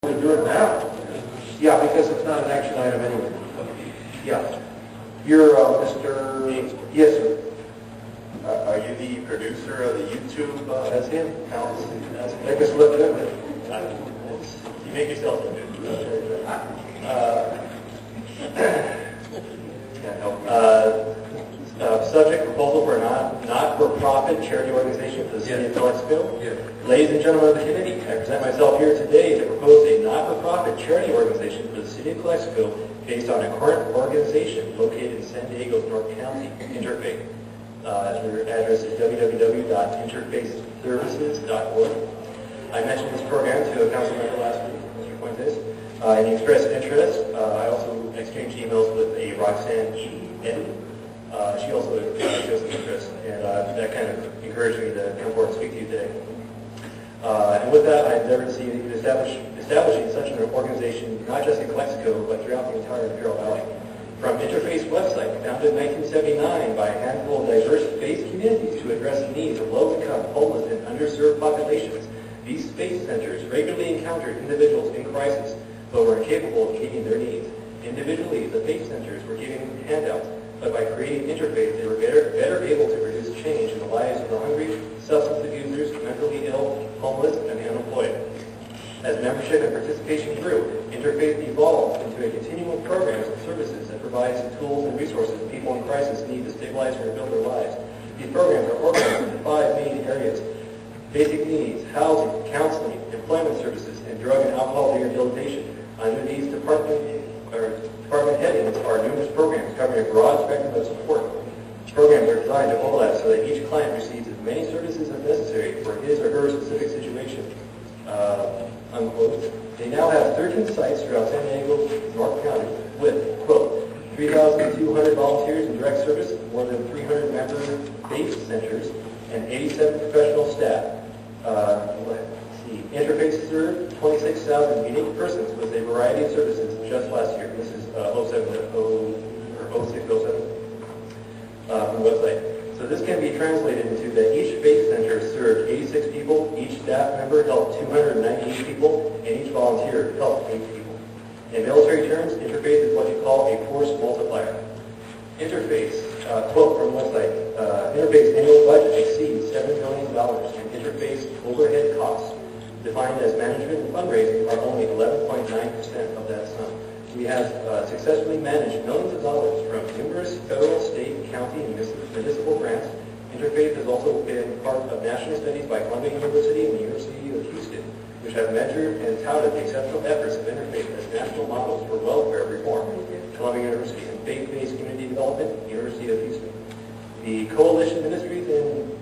We do it now. Yeah, because it's not an action item anyway. Yeah. You're Mr. Yes, sir. Are you the producer of the YouTube? That's him. That's Make us look good. You make yourself look good. Subject proposal for a not-for-profit charity organization for the city of Calexico. Yeah. Ladies and gentlemen of the committee, I present myself here today to propose a not-for-profit charity organization for the city of Calexico based on a current organization located in San Diego's North County, Interfaith. Their address is www.interfaithservices.org. I mentioned this program to a council member last week, Mr. Fuentes, and he expressed interest. I also exchanged emails with a Roxanne E. Eddy. She also shows some interest, and that kind of encouraged me to come forward and speak to you today. And with that, I endeavored to see establishing such an organization, not just in Calexico, but throughout the entire Imperial Valley. From Interfaith's website, founded in 1979 by a handful of diverse faith communities to address the needs of low-income, homeless, and underserved populations, these faith centers regularly encountered individuals in crisis, but were incapable of meeting their needs. Individually, the faith centers were giving handouts, but by creating Interfaith, they were better able to produce change in the lives of the hungry, substance abusers, mentally ill, homeless, and the unemployed. As membership and participation grew, Interfaith evolved into a continuum of programs and services that provides the tools and resources people in crisis need to stabilize and rebuild their lives. These programs are organized into 5 main areas: basic needs, housing, counseling, employment services, and drug and alcohol rehabilitation. Under these department headings are numerous programs covering a broad spectrum of support. Programs are designed to overlap so that each client receives as many services as necessary for his or her specific situation. Unquote. They now have 13 sites throughout San Diego, North County, with, quote, 3,200 volunteers in direct service, more than 300 member faith centers, and 87 professional staff. Let's see. Interfaith served 26,000 unique persons with a variety of services just last year. This is 0607 from the website. So this can be translated into that each faith center served 86 people, each staff member helped 298 people, and each volunteer helped 8 people. In military terms, Interfaith is what you call a force multiplier. Interfaith's, quote from the website, Interfaith's annual budget exceeds $7 million, and Interfaith's overhead costs, defined as management and fundraising, are only 11.9% of that sum. We have successfully managed millions of dollars from numerous federal, state, county, and municipal grants. Interfaith has also been part of national studies by Columbia University and the University of Houston, which have measured and touted the exceptional efforts of Interfaith as national models for welfare reform. Columbia University and Faith-Based Community Development, University of Houston. The Coalition Ministries and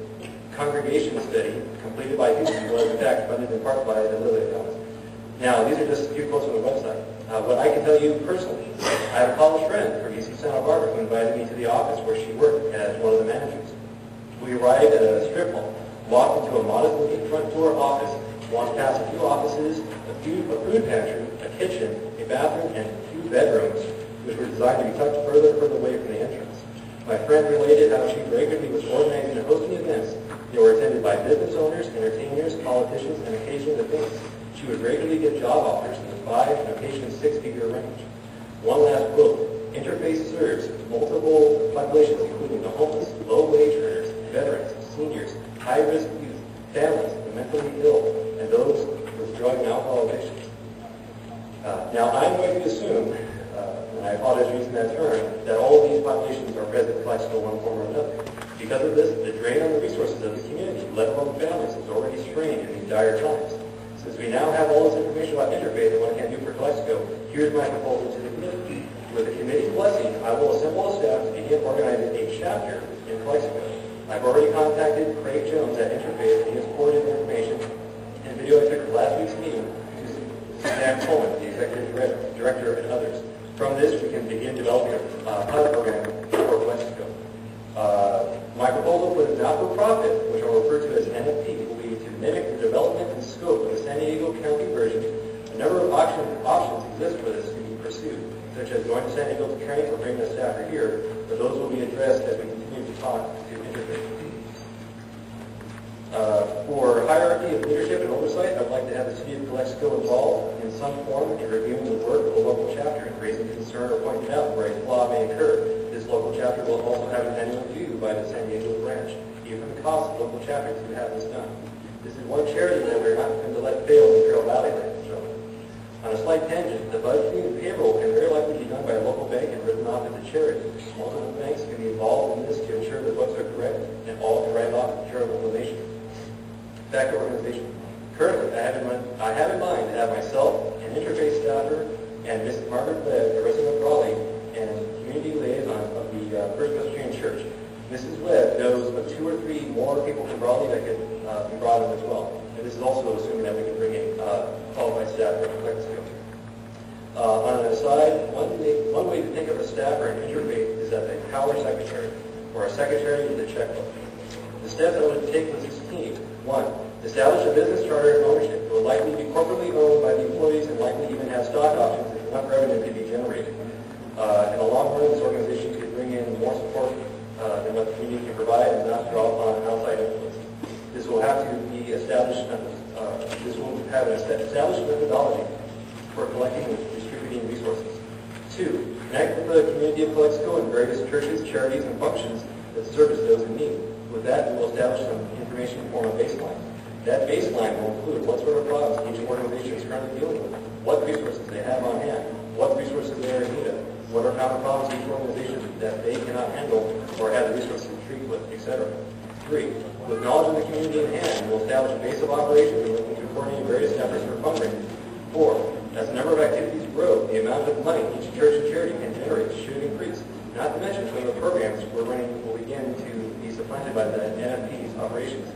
Congregation Study, completed by Houston, was in fact funded in part by the Lilly Accounts. Now, these are just a few quotes from the website. What I can tell you personally, I have a college friend from UC Santa Barbara who invited me to the office where she worked as one of the managers. We arrived at a strip mall, walked into a modest-looking front door office, walked past a few offices, a food pantry, a kitchen, a bathroom, and a few bedrooms, which were designed to be tucked further and further away from the entrance. My friend related how she regularly was organizing and hosting events that were attended by business owners, entertainers, politicians, and occasionally the famous. She would regularly get job offers in the 5 and occasionally 6-figure range. One last quote: Interfaith serves multiple populations, including the homeless, low-wage earners, veterans, seniors, high-risk youth, families, the mentally ill, and those with drug and alcohol addictions. Now, I'm going to assume, and I apologize for using that term, that all of these populations are present in Calexico in one form or another. Because of this, the drain on the resources of the community, let alone families, is already strained in these dire times. Since we now have all this information about Interfaith and what it can do for Calexico, here's my proposal to the committee. With the committee's blessing, I will assemble a staff to begin organizing a chapter in Calexico. I've already contacted Craig Jones at Interfaith, and he has forwarded information and video I took at last week's meeting to Suzanne Coleman, the executive director, and others. From this, we can begin developing a pilot program for Calexico. My proposal for the not-for-profit, which I'll refer to as NFP, will be to mimic the development and scope of the San Diego County version. A number of options exist for this to be pursued, such as going to San Diego to train or bringing a staffer here, but those will be addressed as we continue to talk to Interfaith. For hierarchy of leadership and oversight, I would like to have the City of Calexico involved in some form in reviewing the work of a local chapter and raising concern or pointing out where a flaw may occur. This local chapter will also have an annual review by the San Diego branch, even for the cost of local chapters to have this done. This is one charity that we're not going to let fail in Carroll Valley, ladies and gentlemen. On a slight tangent, the budgeting and payroll can very likely be done by a local bank and written off as a charity. Multiple banks can be involved in this to ensure the books are correct and all can write off charitable donations. Back to organization. Currently, I have in mind to have myself, an interfaith staffer, and Ms. Margaret Webb, a resident of Raleigh, and community liaison of the First Presbyterian Church. Mrs. Webb knows of 2 or 3 more people from Raleigh that could be brought in as well. And this is also assuming that we can bring in qualified staff from Calexico. On an aside, one way to think of a staffer in interfaith is as a power secretary, or a secretary with a checkbook. The steps I would take was 16. 1. Establish a business charter and ownership. It will likely be corporately owned by the employees and likely even have stock options if enough revenue can be generated. In the long run, this organization could bring in more support than what the community can provide and not draw upon outside influence. This will have to be established. This will have an established methodology for collecting and distributing resources. 2. Connect with the community of Calexico and various churches, charities, and functions that service those in need. With that, we will establish some information to form a baseline. That baseline will include what sort of problems each organization is currently dealing with, what resources they have on hand, what resources they are in need of, what are common problems each organization that they cannot handle or have the resources to treat with, etc. 3. With knowledge of the community in hand, we will establish a base of operations and looking to coordinate various efforts for fundraising. 4. As the number of activities grow, the amount of money each church and charity can generate should increase. Not to mention some of the programs we're running will begin to be supplanted by the NFP's operations.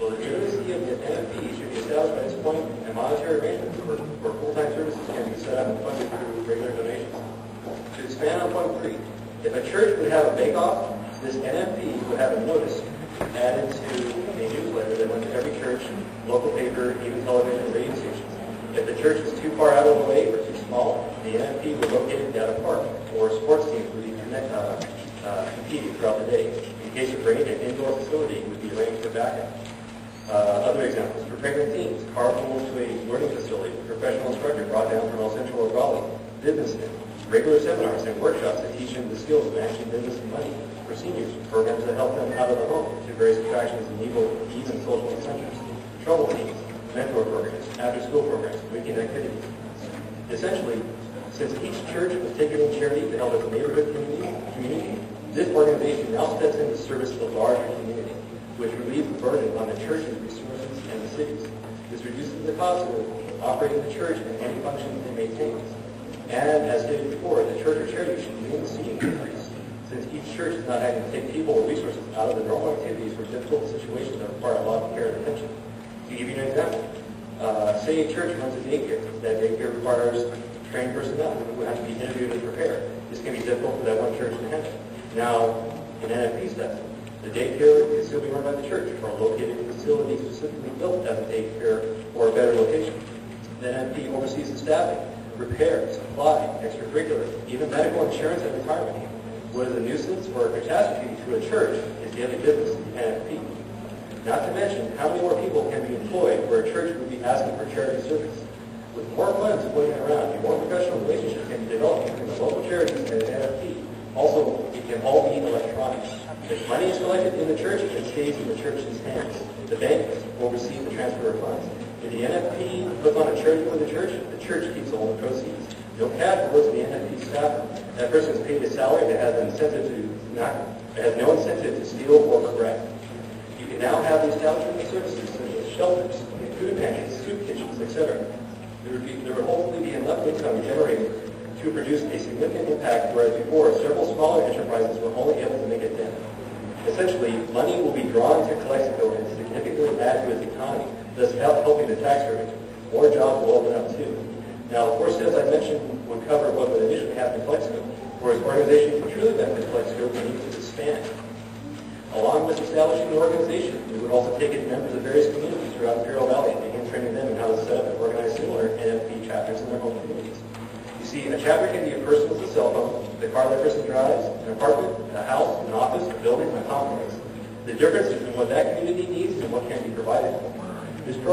Well, the legitimacy of the NFP should be established by this point, and monetary arrangements for full-time services can be set up and funded through regular donations. To expand on point 3, if a church would have a bake-off, this NFP would have a notice added to a newsletter that went to every church, local paper, even television and radio stations. If the church is too far out of the way or too small, the NFP would locate it at a park, or sports teams would be competing throughout the day. In case of rain, an indoor facility would be arranged for backup. Other examples, for pregnant teens, carpool to a learning facility, a professional instructor brought down from El Centro or Raleigh, business, regular seminars and workshops that teach them the skills of managing business and money. For seniors, programs that help them out of the home to various attractions and even social centers, trouble teams, mentor programs, after-school programs, weekend activities. Essentially, since each church was taken in charity to help its neighborhood community, this organization now steps into service of the larger community, which relieves the burden on the church's resources and the city's. This reduces the cost of operating the church and any functions it maintains. And as stated before, the church or charity should begin to see an increase, since each church is not having to take people or resources out of the normal activities for difficult situations that require a lot of care and attention. To give you an example, say a church runs a daycare. That daycare requires trained personnel who have to be interviewed and prepared. This can be difficult for that one church to handle. Now, in NFP steps, the daycare can still be run by the church or located in facilities specifically built as a daycare or a better location. The NFP oversees the staffing, repair, supply, extracurricular, even medical insurance and retirement. What is a nuisance or a catastrophe to a church is daily business in NFP. Not to mention how many more people can be employed where a church would be asking for charity service. With more funds floating around, a more professional relationship can be developed between the local charities and the NFP. Also, it can all be electronic. If money is collected in the church, it stays in the church's hands. The bank oversees the transfer of funds. If the NFP puts on a charity for the church keeps all the proceeds. No cash goes to the NFP staffer. That person is paid a salary that has no incentive to steal or correct. You can now have the establishment of services such as shelters, food pantries, soup kitchens, etc. There would hopefully be enough income generated to produce a significant impact, whereas before, several smaller enterprises were only able to make a dent. Essentially, money will be drawn to Calexico and significantly add to its economy, thus helping the tax revenue. More jobs will open up too. Now, of course, as I mentioned, would cover what would initially happen in Calexico, whereas organization can truly benefit Calexico and needs to expand. Along with establishing the organization, we would also take in members of various communities throughout the Carroll Valley and begin training them in how to set up and organize similar NFP chapters in their home communities. You see, a chapter can be a person with a cell phone, the car that person drives, an apartment, a house, an office, a building, a complex. The difference is in what that community needs and what can be provided. This program